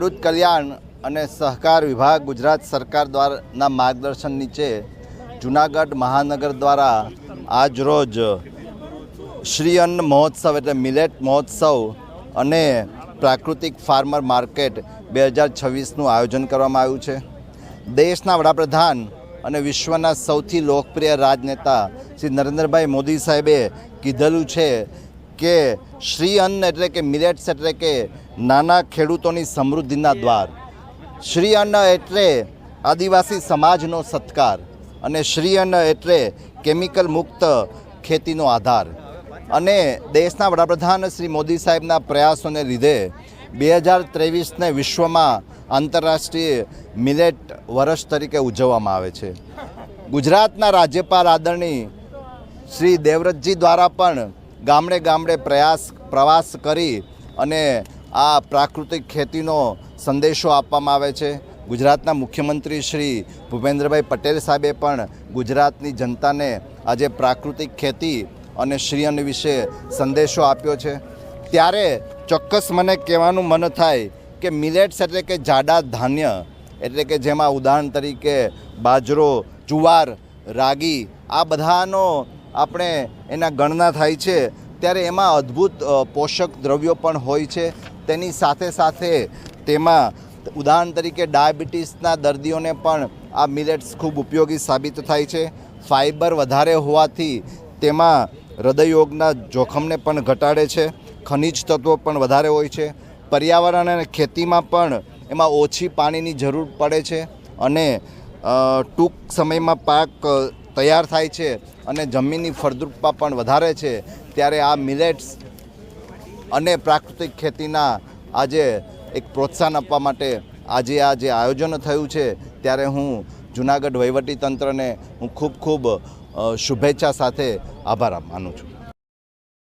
ખેડૂત કલ્યાણ અને સહકાર વિભાગ ગુજરાત સરકાર દ્વારાના માર્ગદર્શન નીચે જૂનાગઢ મહાનગર દ્વારા આજરોજ શ્રી અન્ન મહોત્સવ એટલે મિલેટ મહોત્સવ અને પ્રાકૃતિક ફાર્મર માર્કેટ 2026નું આયોજન કરવામાં આવ્યું છે। દેશના વડાપ્રધાન અને વિશ્વના સૌથી લોકપ્રિય રાજનેતા શ્રી નરેન્દ્રભાઈ મોદી સાહેબે કીધેલું છે કે શ્રી અન્ન એટલે કે મિલેટ્સ એટલે કે નાના ખેડૂતોની સમૃદ્ધિના દ્વાર। શ્રી અન્ન એટલે આદિવાસી સમાજનો સત્કાર અને શ્રી અન્ન એટલે કેમિકલ મુક્ત ખેતીનો આધાર। અને દેશના વડાપ્રધાન શ્રી મોદી સાહેબના પ્રયાસોને લીધે 2023ને વિશ્વમાં આંતરરાષ્ટ્રીય મિલેટ વર્ષ તરીકે ઉજવવામાં આવે છે। ગુજરાતના રાજ્યપાલ આદરણીય શ્રી દેવવ્રતજી દ્વારા પણ ગામડે ગામડે પ્રવાસ કરી અને આ પ્રાકૃતિક ખેતીનો સંદેશો આપવામાં આવે છે। ગુજરાતના મુખ્યમંત્રી શ્રી ભૂપેન્દ્રભાઈ પટેલ સાહેબે પણ ગુજરાતની જનતાને આજે પ્રાકૃતિક ખેતી અને શ્રી અન્ન વિશે સંદેશો આપ્યો છે। ત્યારે ચોક્કસ મને કહેવાનું મન થાય કે મિલેટ્સ એટલે કે જાડા ધાન્ય એટલે કે જેમાં ઉદાહરણ તરીકે બાજરો, જુવાર, રાગી આ બધાનો આપણે એના ગણના થાય છે। ત્યારે એમાં અદ્ભુત પોષક દ્રવ્યો પણ હોય છે। તેની સાથે સાથે તેમાં ઉદાહરણ તરીકે ડાયાબિટીસના દર્દીઓને પણ આ મિલેટ્સ ખૂબ ઉપયોગી સાબિત થાય છે। ફાઇબર વધારે હોવાથી તેમાં હૃદયરોગના જોખમને પણ ઘટાડે છે। ખનિજ તત્વો પણ વધારે હોય છે। પર્યાવરણ અને ખેતીમાં પણ એમાં ઓછી પાણીની જરૂર પડે છે અને ટૂંક સમયમાં પાક તૈયાર થાય છે અને જમીનની ફળદ્રુપતા પણ વધારે છે। ત્યારે આ મિલેટ્સ અને પ્રાકૃતિક ખેતીના આજે એક પ્રોત્સાહન આપવા માટે આજે આ જે આયોજન થયું છે ત્યારે હું જૂનાગઢ વહીવટીતંત્રને હું ખૂબ શુભેચ્છા સાથે આભાર માનું છું।